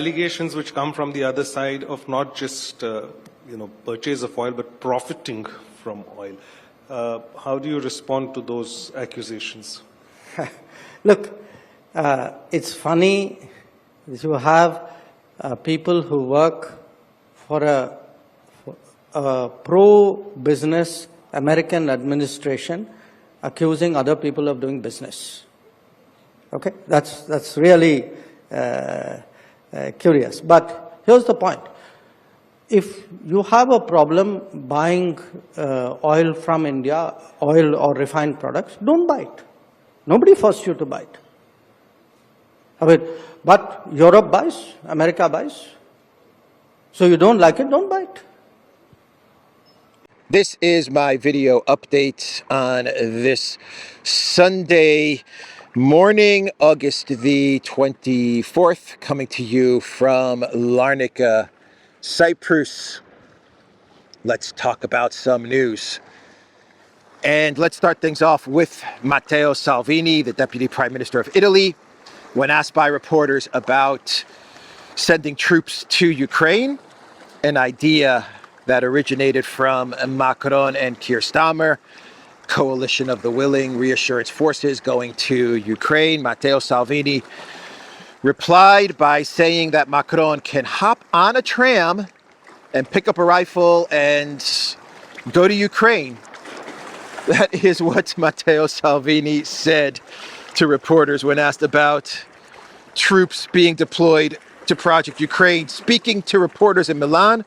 Allegations which come from the other side of not just purchase of oil, but profiting from oil. How do you respond to those accusations? Look, it's funny that you have people who work for a pro-business American administration accusing other people of doing business. Okay, that's really curious. But here's the point. If you have a problem buying oil from India, oil or refined products, don't buy it. Nobody forced you to buy it. I mean, but Europe buys, America buys. So you don't like it, don't buy it. This is my video update on this Sunday morning, August the 24th, coming to you from Larnaca, Cyprus. Let's talk about some news. And let's start things off with Matteo Salvini, the Deputy Prime Minister of Italy, when asked by reporters about sending troops to Ukraine, an idea that originated from Macron and Keir Starmer, coalition of the willing reassurance forces going to Ukraine. Matteo Salvini replied by saying that Macron can hop on a tram and pick up a rifle and go to Ukraine. That is what Matteo Salvini said to reporters when asked about troops being deployed to Project Ukraine. Speaking to reporters in Milan,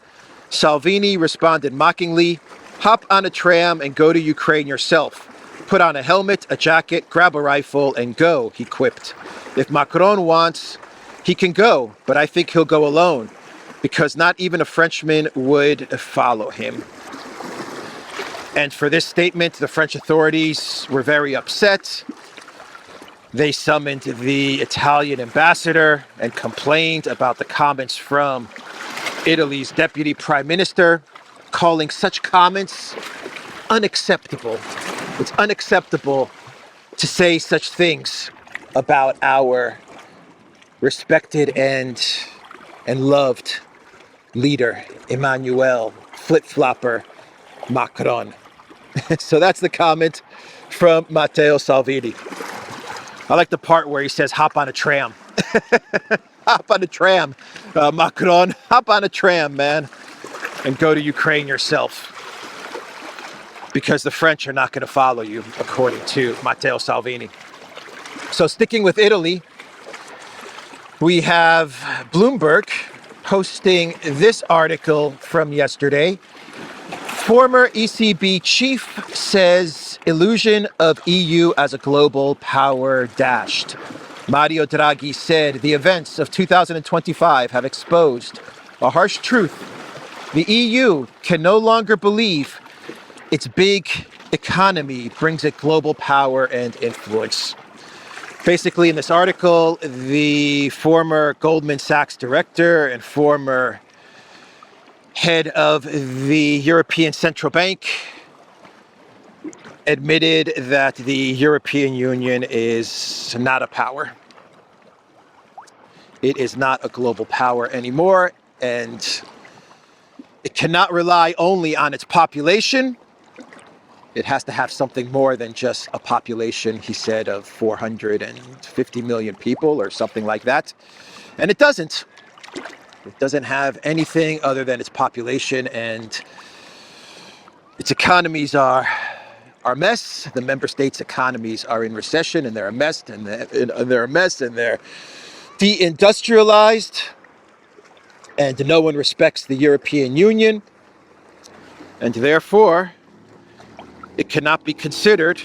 Salvini responded mockingly, "Hop on a tram and go to Ukraine yourself. Put on a helmet, a jacket, grab a rifle and go," he quipped. "If Macron wants, he can go, but I think he'll go alone, because not even a Frenchman would follow him." And for this statement, the French authorities were very upset. They summoned the Italian ambassador and complained about the comments from Italy's Deputy Prime Minister, calling such comments unacceptable. It's unacceptable to say such things about our respected and loved leader, Emmanuel Flip-Flopper Macron. So that's the comment from Matteo Salvini. I like the part where he says, hop on a tram. Hop on a tram, Macron. Hop on a tram, man, and go to Ukraine yourself. Because the French are not going to follow you, according to Matteo Salvini. So sticking with Italy, we have Bloomberg posting this article from yesterday. Former ECB chief says illusion of EU as a global power dashed. Mario Draghi said the events of 2025 have exposed a harsh truth. The EU can no longer believe its big economy brings it global power and influence. Basically, in this article, the former Goldman Sachs director and former head of the European Central Bank admitted that the European Union is not a power. It is not a global power anymore, and it cannot rely only on its population. It has to have something more than just a population, he said, of 450 million people or something like that. And it doesn't. It doesn't have anything other than its population, and its economies are a mess. The member states' economies are in recession, and they're a mess, and they're deindustrialized, and no one respects the European Union, and therefore it cannot be considered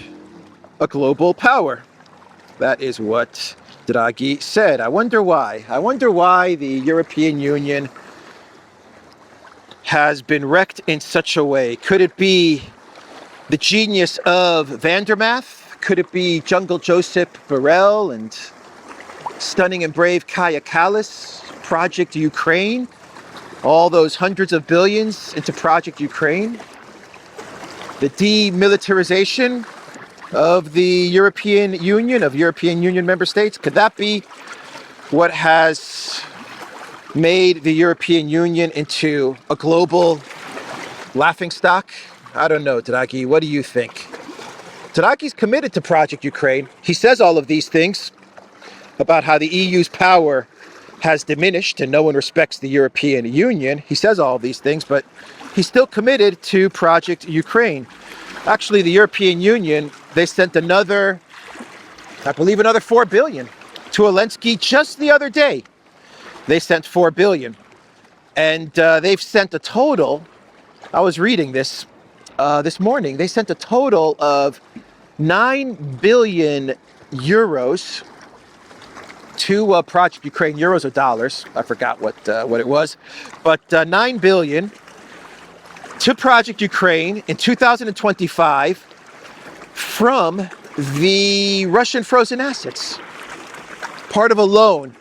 a global power. That is what Draghi said. I wonder why. I wonder why the European Union has been wrecked in such a way. Could it be the genius of Vandermath? Could it be Jungle Joseph Borrell and stunning and brave Kaya Kallas, Project Ukraine? All those hundreds of billions into Project Ukraine? The demilitarization of the European Union, of European Union member states? Could that be what has made the European Union into a global laughingstock? I don't know, Draghi. What do you think? Draghi's committed to Project Ukraine. He says all of these things about how the EU's power has diminished and no one respects the European Union. He says all of these things, but he's still committed to Project Ukraine. Actually, the European Union, they sent another, I believe another 4 billion to Zelensky just the other day. They sent 4 billion. And they've sent a total, I was reading this this morning, they sent a total of 9 billion euros to Project Ukraine. Euros or dollars, I forgot what it was, but 9 billion to Project Ukraine in 2025 from the Russian frozen assets. Part of a loan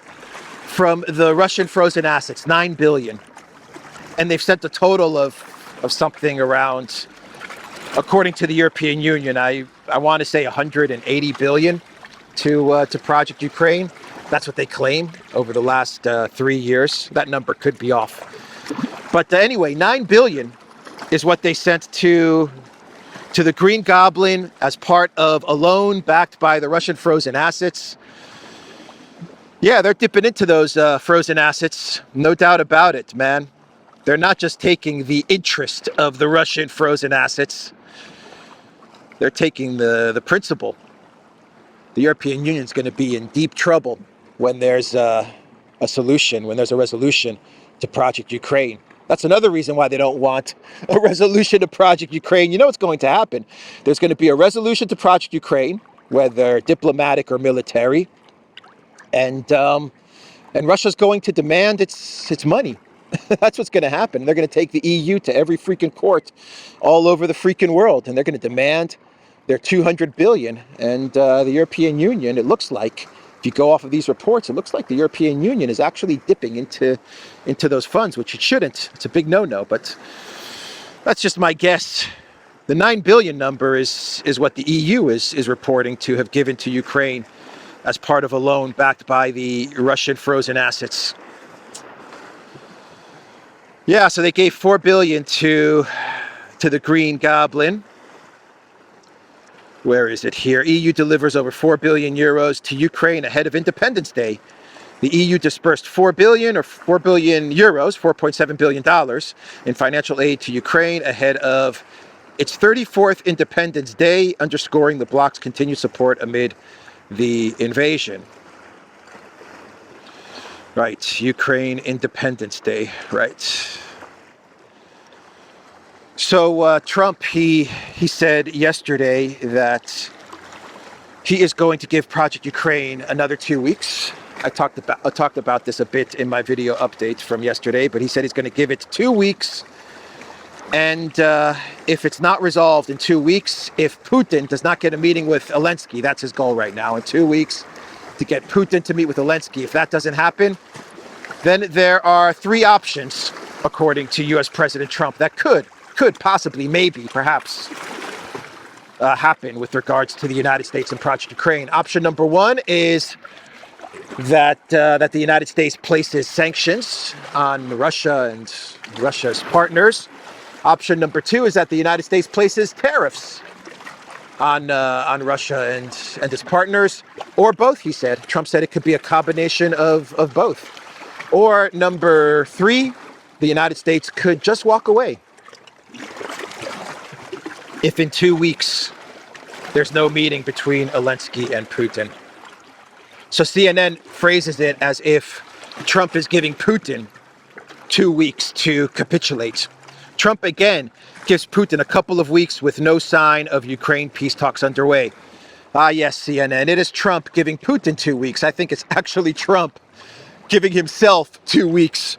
from the Russian frozen assets, 9 billion. And they've sent a total of something around, according to the European Union, I want to say 180 billion to Project Ukraine. That's what they claim over the last 3 years. That number could be off. But anyway, 9 billion is what they sent to the Green Goblin as part of a loan backed by the Russian frozen assets. Yeah, they're dipping into those frozen assets. No doubt about it, man. They're not just taking the interest of the Russian frozen assets. They're taking the principal. The European Union is going to be in deep trouble when there's a solution, when there's a resolution to Project Ukraine. That's another reason why they don't want a resolution to Project Ukraine. You know what's going to happen? There's going to be a resolution to Project Ukraine, whether diplomatic or military, and Russia's going to demand its money. That's what's going to happen. They're going to take the EU to every freaking court all over the freaking world, and they're going to demand their 200 billion. And the European Union, it looks like, if you go off of these reports, it looks like the European Union is actually dipping into those funds, which it shouldn't. It's a big no-no, but that's just my guess. The 9 billion number is what the EU is reporting to have given to Ukraine as part of a loan backed by the Russian frozen assets. Yeah, so they gave 4 billion to the Green Goblin. Where is it here? EU delivers over 4 billion euros to Ukraine ahead of Independence Day. The EU dispersed 4 billion or 4 billion euros, $4.7 billion in financial aid to Ukraine ahead of its 34th Independence Day, underscoring the bloc's continued support amid the invasion. Right, Ukraine Independence Day, right. So Trump, he said yesterday that he is going to give Project Ukraine another 2 weeks. I talked about this a bit in my video update from yesterday, but he said he's going to give it 2 weeks. And if it's not resolved in 2 weeks, if Putin does not get a meeting with Zelensky, that's his goal right now, in 2 weeks, to get Putin to meet with Zelensky. If that doesn't happen, then there are 3 options, according to US President Trump, that could possibly, maybe, perhaps happen with regards to the United States and Project Ukraine. Option number 1 is that the United States places sanctions on Russia and Russia's partners. Option number 2 is that the United States places tariffs on Russia and its partners, or both, he said. Trump said it could be a combination of both. Or number 3, the United States could just walk away if in 2 weeks there's no meeting between Zelensky and Putin. So CNN phrases it as if Trump is giving Putin 2 weeks to capitulate. Trump again gives Putin a couple of weeks with no sign of Ukraine peace talks underway. Ah, yes, CNN, it is Trump giving Putin 2 weeks. I think it's actually Trump giving himself 2 weeks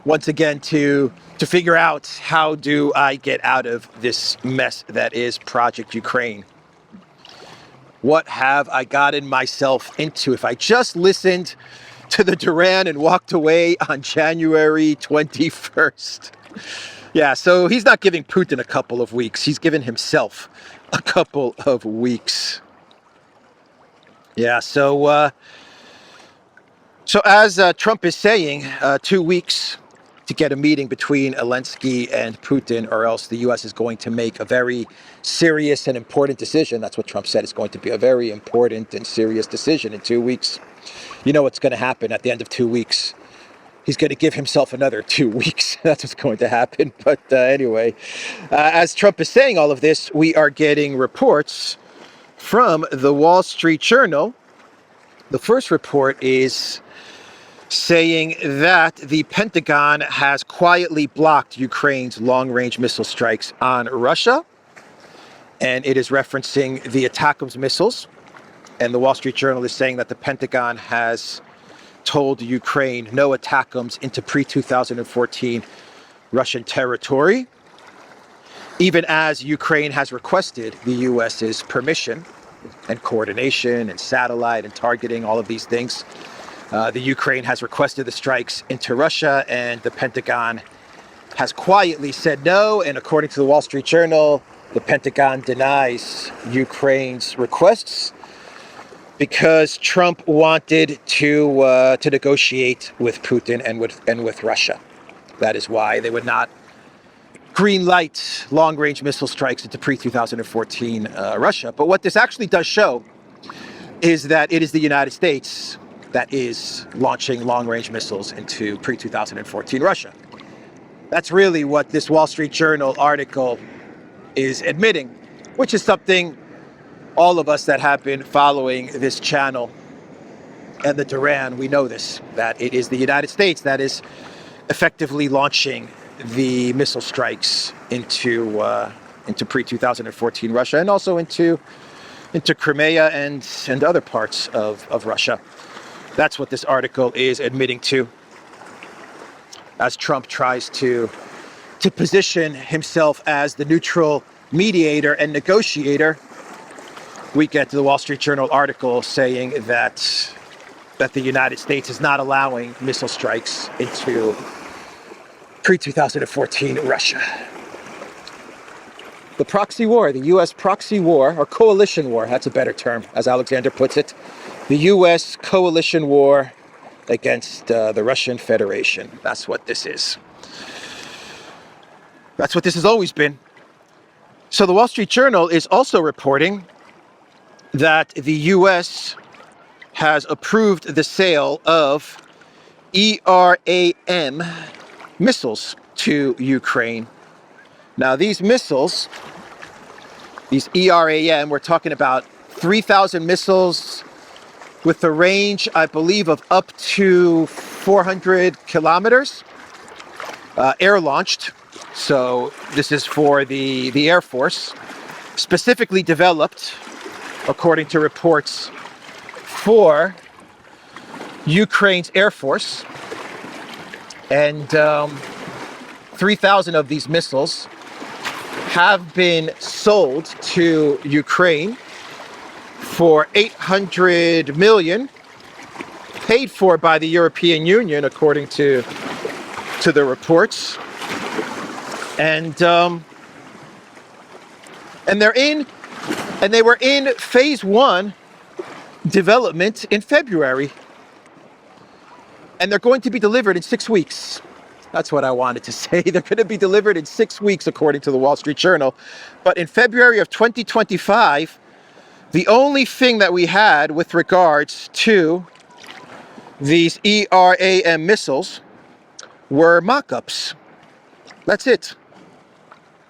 once again to figure out, how do I get out of this mess that is Project Ukraine? What have I gotten myself into? If I just listened to the Duran and walked away on January 21st. Yeah, so he's not giving Putin a couple of weeks. He's giving himself a couple of weeks. Yeah, so So as Trump is saying, 2 weeks to get a meeting between Zelensky and Putin, or else the U.S. is going to make a very serious and important decision. That's what Trump said. It's going to be a very important and serious decision in 2 weeks. You know what's going to happen at the end of 2 weeks. He's going to give himself another 2 weeks. That's what's going to happen. But anyway, as Trump is saying all of this, we are getting reports from the Wall Street Journal. The first report is saying that the Pentagon has quietly blocked Ukraine's long-range missile strikes on Russia. And it is referencing the ATACMS missiles. And the Wall Street Journal is saying that the Pentagon has told Ukraine no ATACMS into pre-2014 Russian territory, even as Ukraine has requested the US's permission and coordination and satellite and targeting, all of these things. The Ukraine has requested the strikes into Russia, and the Pentagon has quietly said no. And according to the Wall Street Journal, the Pentagon denies Ukraine's requests because Trump wanted to negotiate with Putin and with Russia. That is why they would not green light long-range missile strikes into pre-2014 Russia. But what this actually does show is that it is the United States that is launching long-range missiles into pre-2014 Russia. That's really what this Wall Street Journal article is admitting, which is something all of us that have been following this channel and the Tehran, we know this, that it is the United States that is effectively launching the missile strikes into pre-2014 Russia, and also into Crimea and other parts of Russia. That's what this article is admitting to, as Trump tries to position himself as the neutral mediator and negotiator. We get to the Wall Street Journal article saying that the United States is not allowing missile strikes into pre-2014 Russia. The proxy war, the U.S. proxy war, or coalition war, that's a better term, as Alexander puts it. The U.S. coalition war against the Russian Federation. That's what this is. That's what this has always been. So the Wall Street Journal is also reporting that the U.S. has approved the sale of ERAM missiles to Ukraine. Now these missiles, these ERAM, we're talking about 3,000 missiles with a range, I believe, of up to 400 kilometers, air-launched. So this is for the Air Force, specifically developed, according to reports, for Ukraine's Air Force. And 3,000 of these missiles have been sold to Ukraine for 800 million, paid for by the European Union, according to the reports. And they were in phase 1 development in February, and they're going to be delivered in 6 weeks. That's what I wanted to say. They're going to be delivered in 6 weeks, according to the Wall Street Journal. But in February of 2025, the only thing that we had with regards to these ERAM missiles were mock-ups. That's it.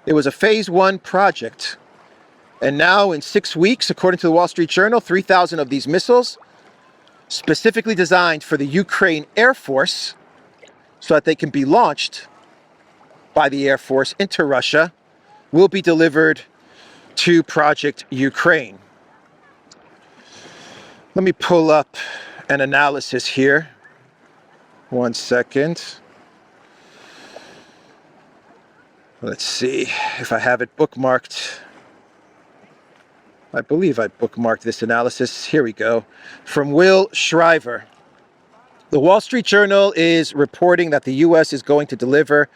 It was a phase 1 project. And now in 6 weeks, according to the Wall Street Journal, 3,000 of these missiles, specifically designed for the Ukraine Air Force, so that they can be launched by the Air Force into Russia, will be delivered to Project Ukraine. Let me pull up an analysis here. 1 second. Let's see if I have it bookmarked. I believe I bookmarked this analysis. Here we go. From Will Shriver. The Wall Street Journal is reporting that the U.S. is going to deliver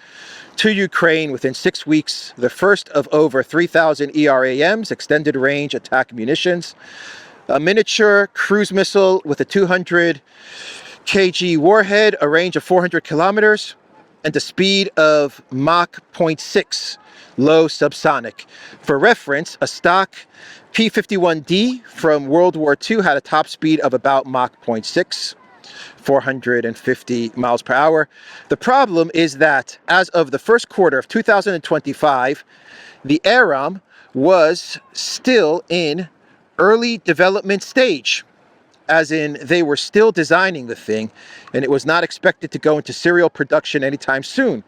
to Ukraine within 6 weeks the first of over 3,000 ERAMs, extended range attack munitions, a miniature cruise missile with a 200 kg warhead, a range of 400 kilometers, and a speed of Mach 0.6, low subsonic. For reference, a stock P-51D from World War II had a top speed of about Mach 0.6, 450 miles per hour. The problem is that as of the first quarter of 2025, the ERAM was still in early development stage, as in they were still designing the thing, and it was not expected to go into serial production anytime soon.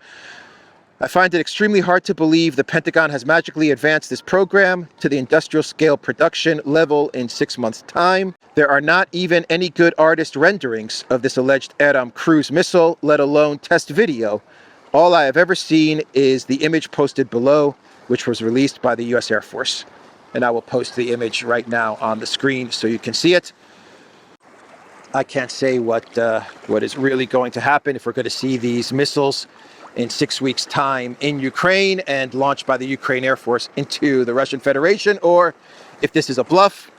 I find it extremely hard to believe the Pentagon has magically advanced this program to the industrial scale production level in 6 months' time. There are not even any good artist renderings of this alleged ERAM cruise missile, let alone test video. All I have ever seen is the image posted below, which was released by the US Air Force. And I will post the image right now on the screen so you can see it. I can't say what is really going to happen, if we're going to see these missiles in 6 weeks' time in Ukraine and launched by the Ukraine Air Force into the Russian Federation, or if this is a bluff.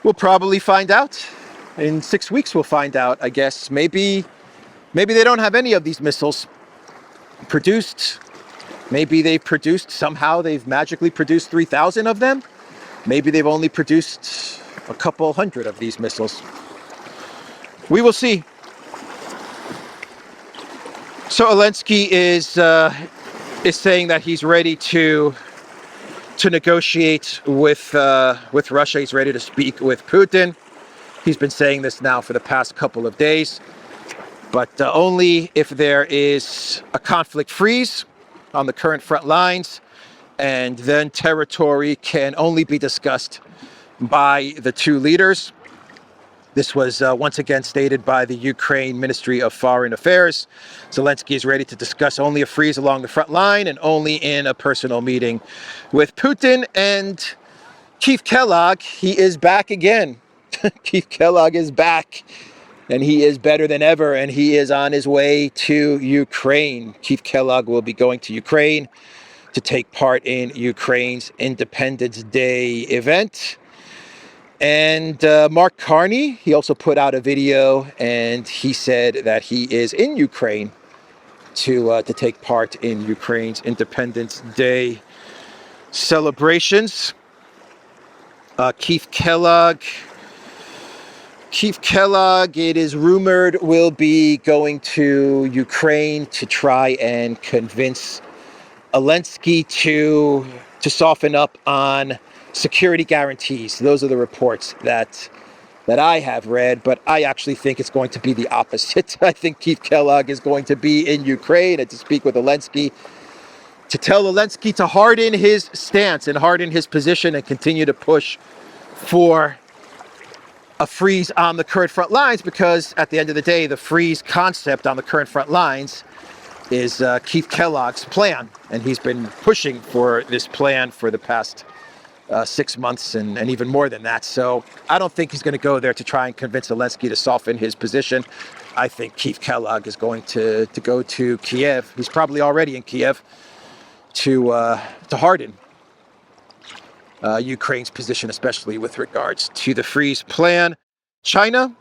We'll probably find out. In 6 weeks we'll find out, I guess. Maybe they don't have any of these missiles produced. Maybe they've produced, somehow they've magically produced 3,000 of them. Maybe they've only produced a couple hundred of these missiles. We will see. So Zelensky is saying that he's ready to negotiate with Russia. He's ready to speak with Putin. He's been saying this now for the past couple of days, but only if there is a conflict freeze on the current front lines, and then territory can only be discussed by the two leaders. This was once again stated by the Ukraine Ministry of Foreign Affairs. Zelensky is ready to discuss only a freeze along the front line and only in a personal meeting with Putin. And Keith Kellogg, he is back again. Keith Kellogg is back, and he is better than ever, and he is on his way to Ukraine. Keith Kellogg will be going to Ukraine to take part in Ukraine's Independence Day event. And Mark Carney, he also put out a video, and he said that he is in Ukraine to take part in Ukraine's Independence Day celebrations. Keith Kellogg, it is rumored, will be going to Ukraine to try and convince Zelensky to soften up on security guarantees. Those are the reports that I have read, but I actually think it's going to be the opposite. I think Keith Kellogg is going to be in Ukraine and to speak with Zelensky, to tell Zelensky to harden his stance and harden his position and continue to push for a freeze on the current front lines, because at the end of the day, the freeze concept on the current front lines is Keith Kellogg's plan, and he's been pushing for this plan for the past 6 months and even more than that. So I don't think he's going to go there to try and convince Zelensky to soften his position. I think Keith Kellogg is going to go to Kiev. He's probably already in Kiev to harden Ukraine's position, especially with regards to the freeze plan. China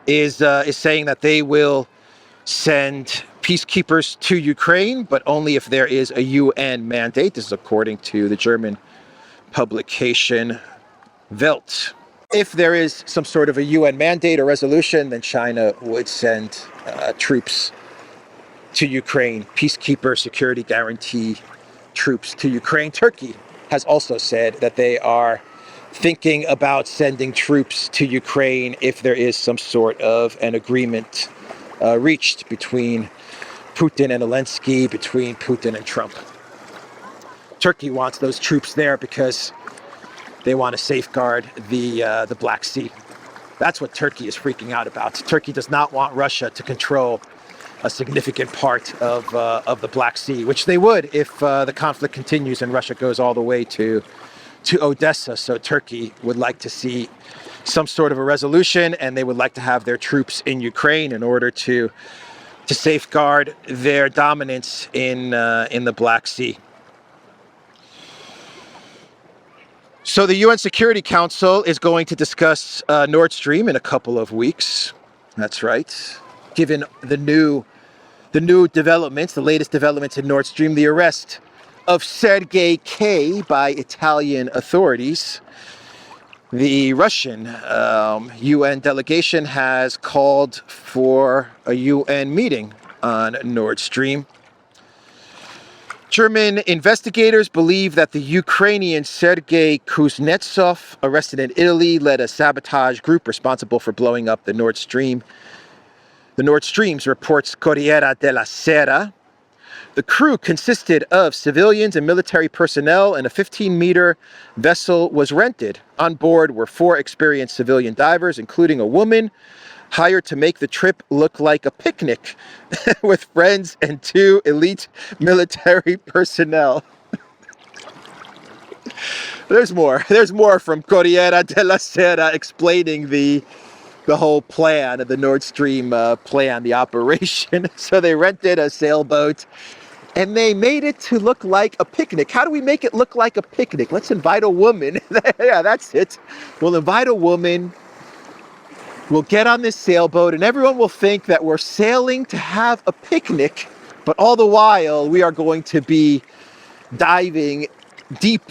is saying that they will send peacekeepers to Ukraine, but only if there is a UN mandate. This is according to the German publication Welt. If there is some sort of a UN mandate or resolution, then China would send troops to Ukraine, peacekeeper security guarantee troops to Ukraine. Turkey has also said that they are thinking about sending troops to Ukraine if there is some sort of an agreement reached between Putin and Zelensky, between Putin and Trump. Turkey wants those troops there because they want to safeguard the Black Sea. That's what Turkey is freaking out about. Turkey does not want Russia to control a significant part of the Black Sea, which they would if the conflict continues and Russia goes all the way to Odessa. So Turkey would like to see some sort of a resolution, and they would like to have their troops in Ukraine in order to safeguard their dominance in the Black Sea. So the UN Security Council is going to discuss Nordstream in a couple of weeks. That's right. Given the new developments, the latest developments in Nordstream, the arrest of Sergei K by Italian authorities, the Russian UN delegation has called for a UN meeting on Nord Stream. German investigators believe that the Ukrainian Sergei Kuznetsov, arrested in Italy, led a sabotage group responsible for blowing up the Nord Stream. The Nord Streams, reports Corriere della Sera. The crew consisted of civilians and military personnel, and a 15-meter vessel was rented. On board were 4 experienced civilian divers, including a woman, hired to make the trip look like a picnic with friends and 2 elite military personnel. There's more from Corriere della Sera explaining the whole plan of the Nord Stream plan, the operation. So they rented a sailboat and they made it to look like a picnic. How do we make it look like a picnic? Let's invite a woman. Yeah, that's it. We'll invite a woman. We'll get on this sailboat and everyone will think that we're sailing to have a picnic, but all the while we are going to be diving deep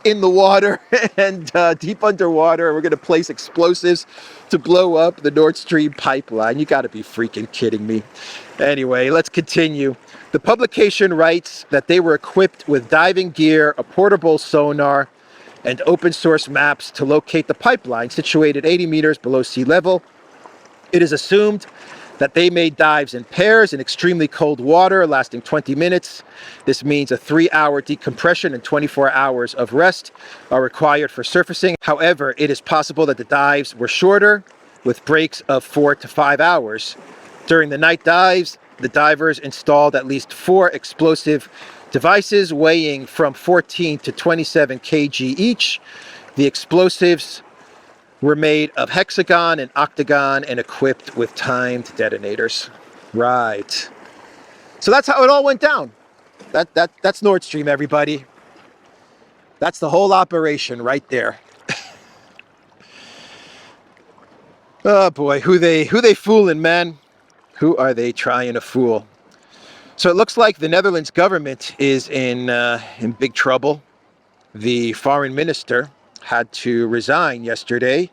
in the water and deep underwater. We're going to place explosives to blow up the Nord Stream pipeline. You got to be freaking kidding me. Anyway, let's continue. The publication writes that they were equipped with diving gear, a portable sonar, and open source maps to locate the pipeline situated 80 meters below sea level. It is assumed that they made dives in pairs in extremely cold water lasting 20 minutes. This means a 3-hour decompression and 24 hours of rest are required for surfacing. However, it is possible that the dives were shorter, with breaks of 4 to 5 hours. During the night dives, the divers installed at least 4 explosive devices weighing from 14 to 27 kg each. The explosives were made of hexagon and octagon and equipped with timed detonators. Right. So that's how it all went down. That's Nord Stream, everybody. That's the whole operation right there. Oh boy, who they fooling, man? Who are they trying to fool? So it looks like the Netherlands government is in big trouble. The foreign minister had to resign yesterday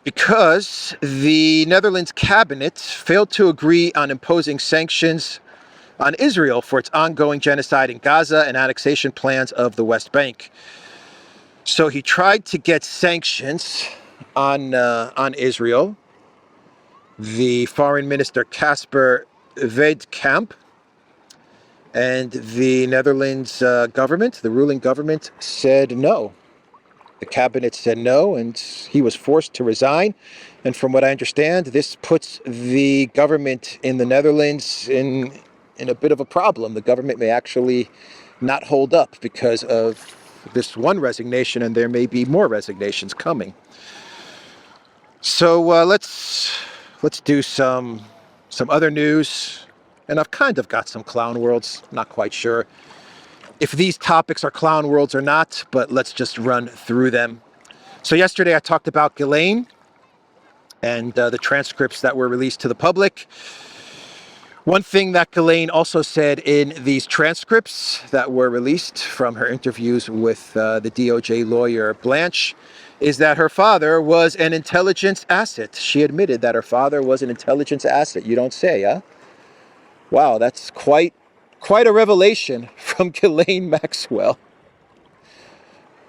because the Netherlands cabinet failed to agree on imposing sanctions on Israel for its ongoing genocide in Gaza and annexation plans of the West Bank. So he tried to get sanctions on Israel. The foreign minister Casper Veldkamp and the Netherlands government, the ruling government, said no. The cabinet said no, and he was forced to resign. And from what I understand, this puts the government in the Netherlands in a bit of a problem. The government may actually not hold up because of this one resignation, and there may be more resignations coming. So let's do some other news. And I've kind of got some clown worlds, not quite sure if these topics are clown worlds or not, but let's just run through them. So yesterday I talked about Ghislaine and the transcripts that were released to the public. One thing that Ghislaine also said in these transcripts that were released from her interviews with the DOJ lawyer Blanche is that her father was an intelligence asset. She admitted that her father was an intelligence asset. You don't say, huh? Wow, that's quite a revelation from Ghislaine Maxwell.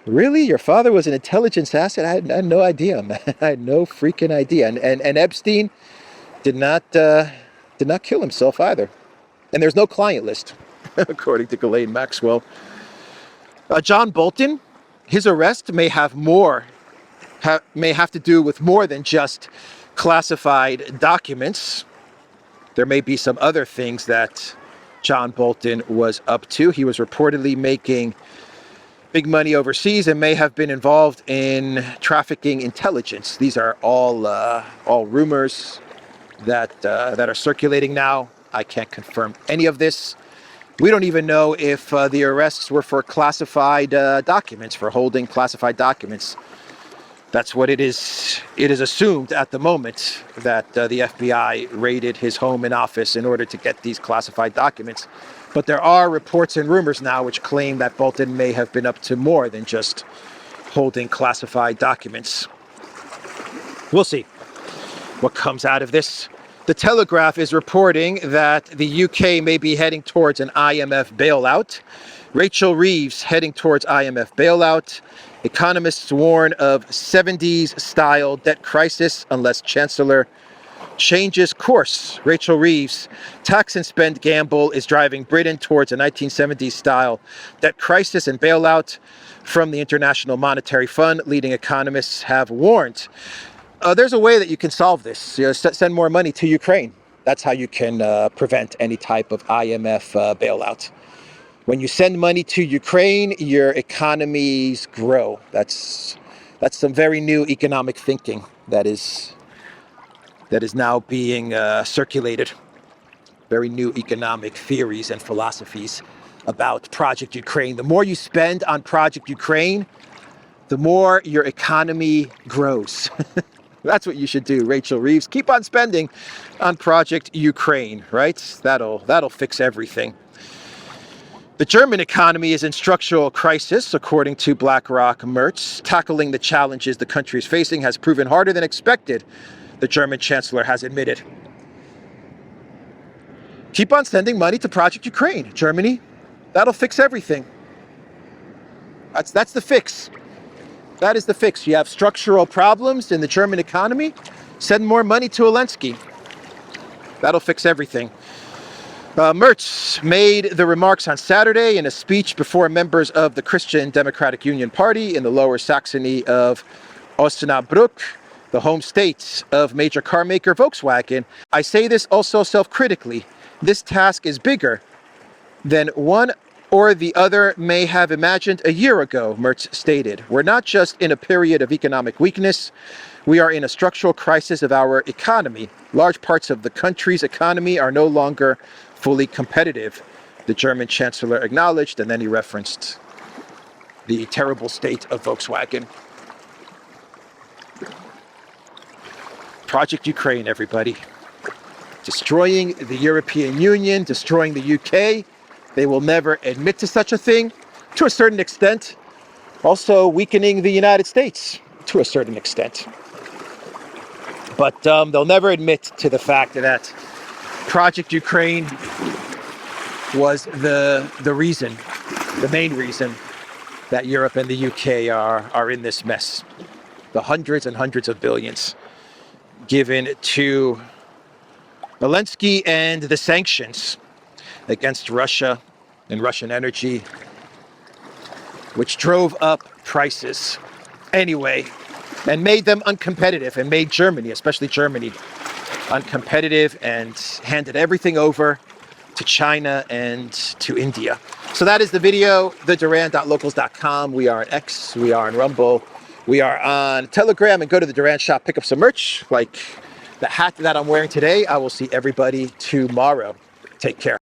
Really? Your father was an intelligence asset? I had no idea, man. I had no freaking idea. And Epstein did not kill himself either. And there's no client list, according to Ghislaine Maxwell. John Bolton, his arrest may have to do with more than just classified documents. There may be some other things that John Bolton was up to. He was reportedly making big money overseas and may have been involved in trafficking intelligence. These are all rumors that are circulating now. I can't confirm any of this. We don't even know if the arrests were for classified documents, for holding classified documents. That's what it is. It is assumed at the moment that the FBI raided his home and office in order to get these classified documents. But there are reports and rumors now which claim that Bolton may have been up to more than just holding classified documents. We'll see what comes out of this. The Telegraph is reporting that the UK may be heading towards an IMF bailout. Rachel Reeves heading towards IMF bailout. Economists warn of 70s-style debt crisis unless Chancellor changes course. Rachel Reeves, tax and spend gamble is driving Britain towards a 1970s-style debt crisis and bailout from the International Monetary Fund. Leading economists have warned. There's a way that you can solve this. Send more money to Ukraine. That's how you can prevent any type of IMF bailout. When you send money to Ukraine, your economies grow. That's some very new economic thinking that is now being circulated. Very new economic theories and philosophies about Project Ukraine. The more you spend on Project Ukraine, the more your economy grows. That's what you should do, Rachel Reeves. Keep on spending on Project Ukraine, right? That'll fix everything. The German economy is in structural crisis, according to BlackRock Merz. Tackling the challenges the country is facing has proven harder than expected, the German chancellor has admitted. Keep on sending money to Project Ukraine, Germany. That'll fix everything. That's the fix. That is the fix. You have structural problems in the German economy. Send more money to Zelensky. That'll fix everything. Merz made the remarks on Saturday in a speech before members of the Christian Democratic Union Party in the Lower Saxony of Osnabrück, the home state of major car maker Volkswagen. I say this also self-critically. This task is bigger than one or the other may have imagined a year ago, Merz stated. We're not just in a period of economic weakness, we are in a structural crisis of our economy. Large parts of the country's economy are no longer fully competitive, the German chancellor acknowledged, and then he referenced the terrible state of Volkswagen. Project Ukraine, everybody. Destroying the European Union, destroying the UK. They will never admit to such a thing, to a certain extent. Also weakening the United States, to a certain extent. But they'll never admit to the fact that Project Ukraine was the reason, the main reason that Europe and the UK are in this mess. The hundreds and hundreds of billions given to Zelensky and the sanctions against Russia and Russian energy, which drove up prices anyway and made them uncompetitive and made Germany, especially Germany, uncompetitive and handed everything over to China and to India. So that is the video, theduran.locals.com. We are on X, we are on Rumble, we are on Telegram, and go to the Duran shop, pick up some merch like the hat that I'm wearing today. I will see everybody tomorrow. Take care.